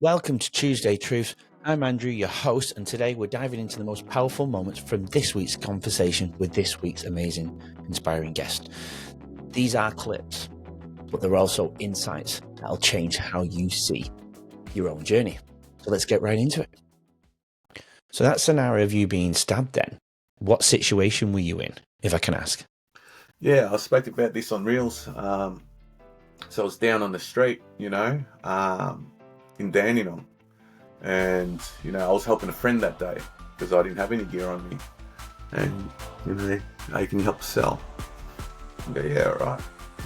Welcome to Tuesday Truth. I'm Andrew, your host, and today we're diving into the most powerful moments from this week's conversation with this week's amazing, inspiring guest. These are clips, but they're also insights that'll change how you see your own journey. So let's get right into it. So that scenario of you being stabbed then, what situation were you in, if I can ask? Yeah, I spoke about this on Reels. So I was down on the street, in Dandenong, and I was helping a friend that day because I didn't have any gear on me. And hey, can you help sell? I go, yeah, all right.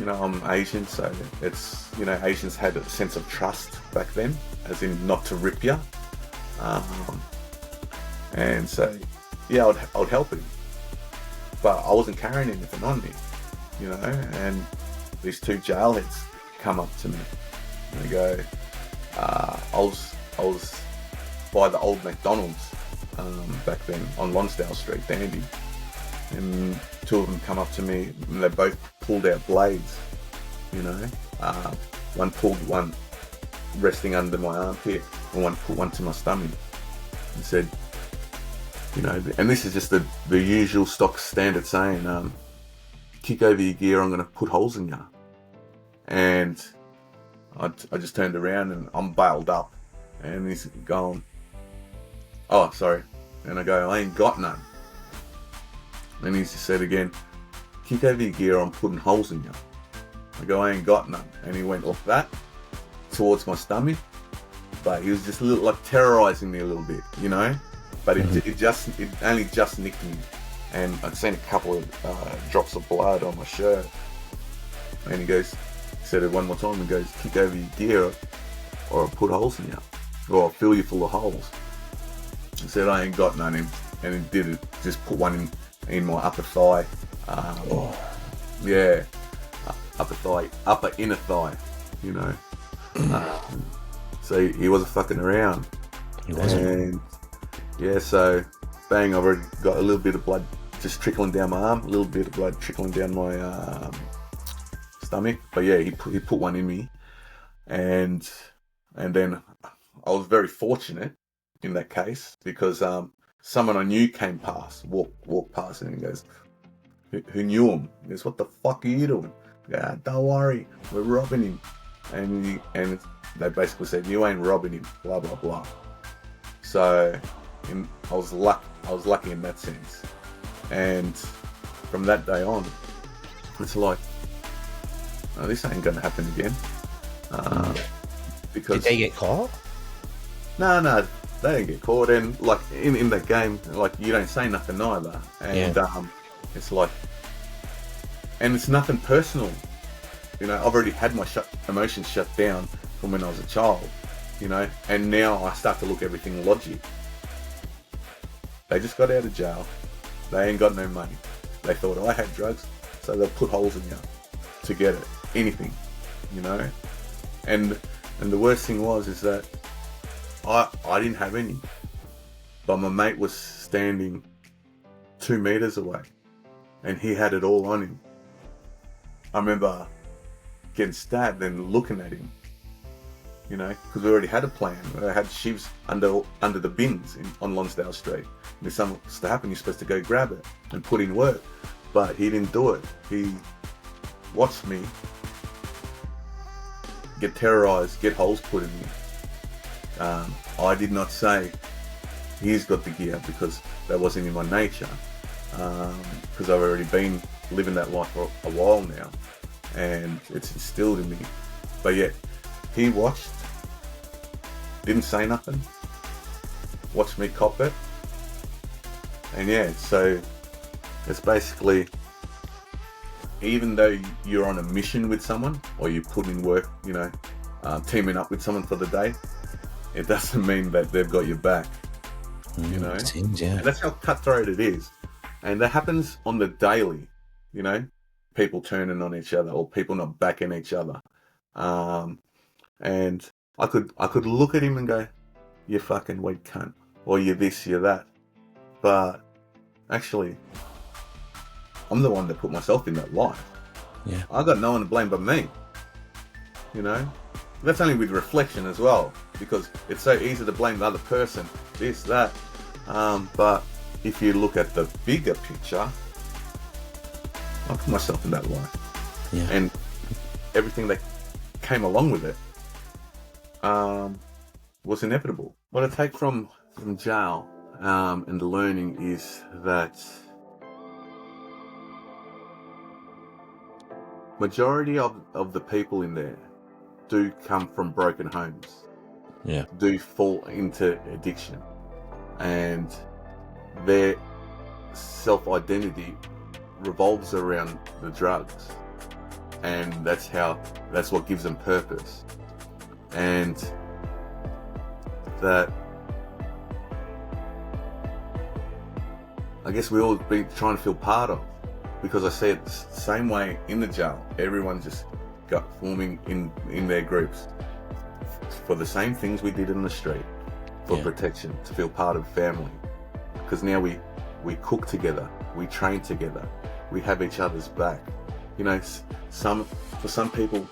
I'm Asian, so it's Asians had a sense of trust back then, as in not to rip you. And so yeah, I'd help him, but I wasn't carrying anything on me, And these two jailheads come up to me and they go, I was by the old McDonald's back then on Lonsdale Street, Dandy, and two of them come up to me and they both pulled out blades, one pulled one resting under my armpit and one put one to my stomach and said, and this is just the usual stock standard saying, kick over your gear, I'm going to put holes in you. And I just turned around and I'm bailed up. And he's going, oh, sorry. And I go, I ain't got none. And he just said again, kick over your gear, I'm putting holes in you. I go, I ain't got none. And he went like that towards my stomach. But he was just a little, like, terrorizing me a little bit, But it only just nicked me. And I'd seen a couple of drops of blood on my shirt. And he said it one more time, and goes, kick over your gear or I'll put holes in you. Or I'll fill you full of holes. He said, I ain't got none. And he did it, just put one in my upper thigh. Yeah, upper thigh, upper inner thigh, So he wasn't fucking around. He wasn't. And yeah, so bang, I've already got a little bit of blood just trickling down my arm, a little bit of blood trickling down my stomach. But yeah, he put one in me, and then I was very fortunate in that case because someone I knew came past, walked past, and he goes, who knew him? He goes, what the fuck are you doing? I go, don't worry, we're robbing him. And they basically said, you ain't robbing him, blah blah blah. So I was lucky in that sense. And from that day on, it's like, oh, this ain't gonna happen again. Because Did they get caught? No, they didn't get caught. And like in that game, like you don't say nothing either. And it's like, and it's nothing personal. I've already had my emotions shut down from when I was a child. And now I start to look everything logic. They just got out of jail. They ain't got no money. They thought I had drugs, so they'll put holes in you to get it. Anything, And the worst thing is that I didn't have any, but my mate was standing 2 meters away, and he had it all on him. I remember getting stabbed and looking at him, because we already had a plan. I had shivs under the bins on Lonsdale Street. And if something was to happen, you're supposed to go grab it and put in work. But he didn't do it. He watched me get terrorized, get holes put in me. I did not say, he's got the gear, because that wasn't in my nature. Because I've already been living that life for a while now. And it's instilled in me. But yet, he watched, didn't say nothing, watched me cop it. And yeah, so it's basically, even though you're on a mission with someone, or you put in work, teaming up with someone for the day, it doesn't mean that they've got your back, It seems, yeah. And that's how cutthroat it is. And that happens on the daily, people turning on each other, or people not backing each other. And I could look at him and go, you fucking weak cunt, or you're this, you're that. But actually, I'm the one that put myself in that life. Yeah. I got no one to blame but me. That's only with reflection as well. because it's so easy to blame the other person, this, that. But if you look at the bigger picture, I put myself in that light. Yeah. And everything that came along with it was inevitable. What I take from jail and the learning is that majority of the people in there do come from broken homes. Yeah. Do fall into addiction, and their self-identity revolves around the drugs, and that's what gives them purpose. And that, I guess we all been trying to feel part of, because I see it the same way in the jail. Everyone just got forming in their groups for the same things we did in the street, for protection, to feel part of family. Because now we cook together, we train together, we have each other's back. You know, for some people,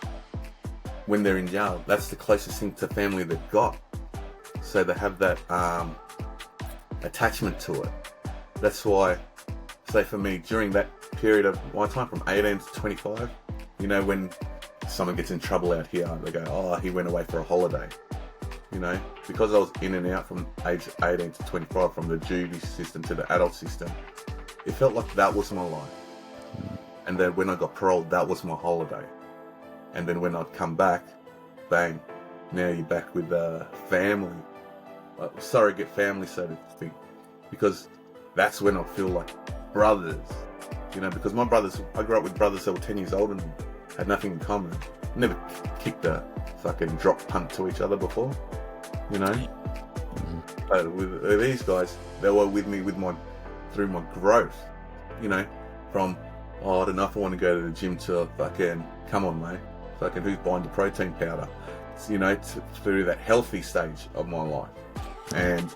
when they're in jail, that's the closest thing to family they've got. So they have that attachment to it. That's why, say for me, during that period of my time from 18 to 25, you know, when someone gets in trouble out here, they go, oh, he went away for a holiday. You know, because I was in and out from age 18 to 25, from the juvie system to the adult system, it felt like that was my life. And then when I got paroled, that was my holiday. And then when I'd come back, bang, now you're back with family, surrogate family, so to speak. Because that's when I feel like brothers, you know, because my brothers, I grew up with brothers that were 10 years older than me, had nothing in common, never kicked a fucking drop punt to each other before, you know. But with these guys, they were with me through my growth, you know, from, oh, I don't know if I want to go to the gym, to fucking, come on mate, fucking who's buying the protein powder, you know, through that healthy stage of my life. And,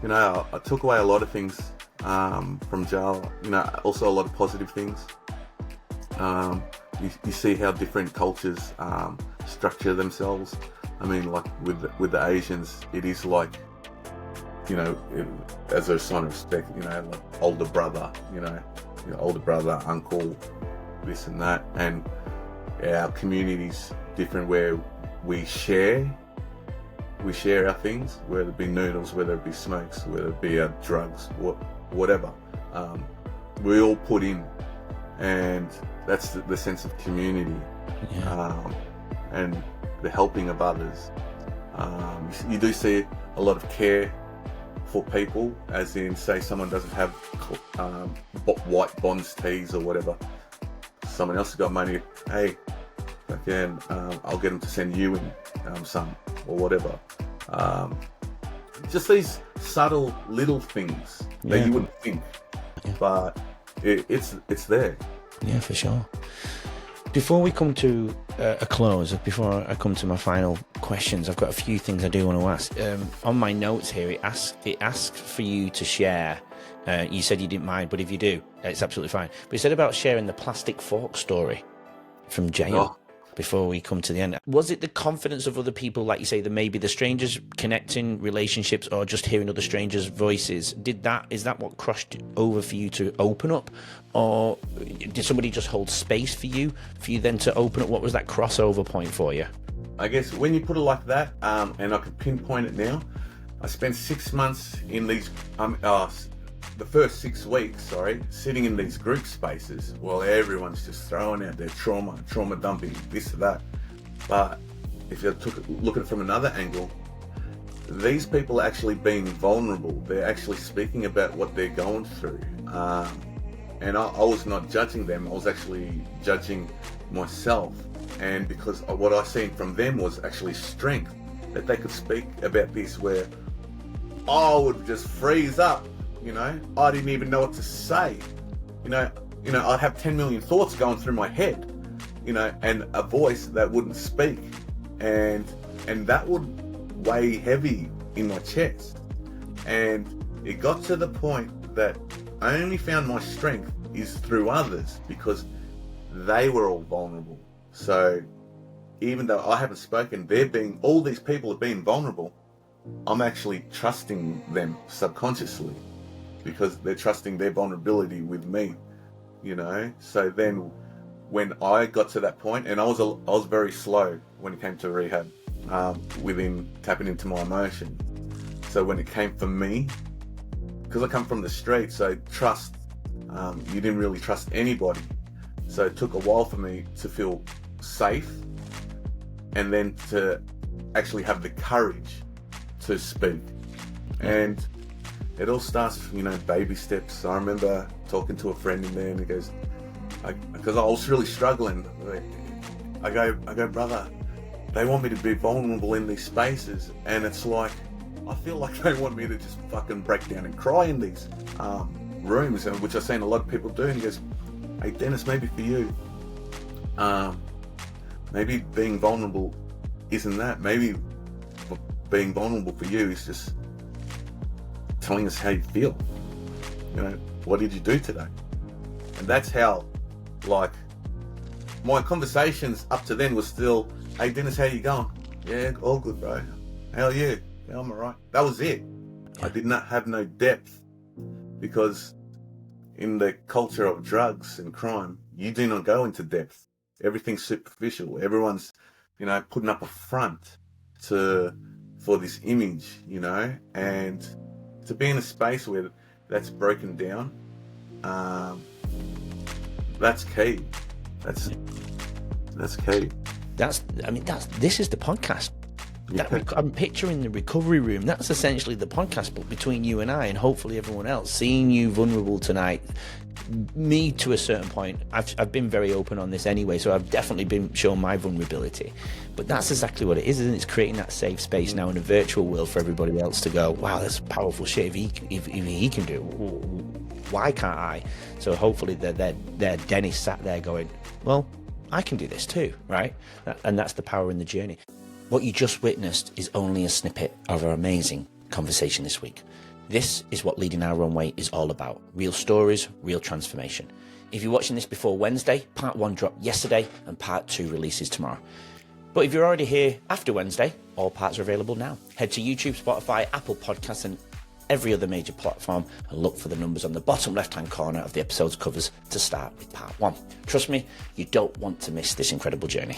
you know, I took away a lot of things from jail, you know, also a lot of positive things. You see how different cultures structure themselves. I mean, like with the Asians, it is like, you know, as a sign of respect, you know, like older brother, you know, older brother, uncle, this and that. And our community's different, where we share our things, whether it be noodles, whether it be smokes, whether it be drugs, whatever. We all put in, and that's the sense of community, and the helping of others. You do see a lot of care for people, as in, say someone doesn't have white Bonds teas or whatever, someone else has got money, hey, again, I'll get them to send you in some, or whatever. Just these subtle little things that you wouldn't think, but it's there. Yeah, for sure. Before we come to a close, before I come to my final questions, I've got a few things I do want to ask. On my notes here, it asks for you to share. You said you didn't mind, but if you do, it's absolutely fine. But you said about sharing the plastic fork story from jail. Before we come to the end, was it the confidence of other people, like you say, that maybe the strangers connecting relationships, or just hearing other strangers' voices? Is that what crossed over for you to open up, or did somebody just hold space for you then to open up? What was that crossover point for you? I guess when you put it like that, and I can pinpoint it now, I spent 6 months in these the first 6 weeks, sitting in these group spaces while everyone's just throwing out their trauma dumping, this or that. But if you look at it from another angle, these people are actually being vulnerable. They're actually speaking about what they're going through. And I was not judging them, I was actually judging myself. And because what I seen from them was actually strength, that they could speak about this, where I would just freeze up. You know, I didn't even know what to say. You know, I'd have 10 million thoughts going through my head, you know, and a voice that wouldn't speak, and that would weigh heavy in my chest. And it got to the point that I only found my strength is through others, because they were all vulnerable. So even though I haven't spoken, all these people are being vulnerable. I'm actually trusting them subconsciously because they're trusting their vulnerability with me, you know. So then when I got to that point, and I was very slow when it came to rehab, within tapping into my emotion. So when it came for me, because I come from the streets, so trust, you didn't really trust anybody. So it took a while for me to feel safe, and then to actually have the courage to speak. And it all starts, you know, baby steps. I remember talking to a friend in there, and he goes, because I was really struggling. I go, brother, they want me to be vulnerable in these spaces, and it's like, I feel like they want me to just fucking break down and cry in these rooms, which I've seen a lot of people do. And he goes, hey Dennis, maybe for you, maybe being vulnerable isn't that. Maybe being vulnerable for you is just telling us how you feel. You know, what did you do today? And that's how, like, my conversations up to then was still, hey Dennis, how you going? Yeah, all good, bro. How are you? Yeah, I'm alright. That was it. I did not have no depth, because in the culture of drugs and crime, you do not go into depth. Everything's superficial. Everyone's, you know, putting up a front for this image, you know, and to be in a space where that's broken down, that's key. That's key. This is the podcast. I'm picturing the recovery room. That's essentially the podcast, but between you and I, and hopefully everyone else. Seeing you vulnerable tonight, me to a certain point, I've been very open on this anyway, so I've definitely been showing my vulnerability. But that's exactly what it is, isn't it? It's creating that safe space now in a virtual world for everybody else to go, wow, that's powerful shit. If he can do it, why can't I? So hopefully they're Dennis sat there going, well, I can do this too, right? And that's the power in the journey. What you just witnessed is only a snippet of our amazing conversation this week. This is what Leading Our Own Way is all about. Real stories, real transformation. If you're watching this before Wednesday, part 1 dropped yesterday and part 2 releases tomorrow. But if you're already here after Wednesday, all parts are available now. Head to YouTube, Spotify, Apple Podcasts and every other major platform and look for the numbers on the bottom left-hand corner of the episode's covers to start with part 1. Trust me, you don't want to miss this incredible journey.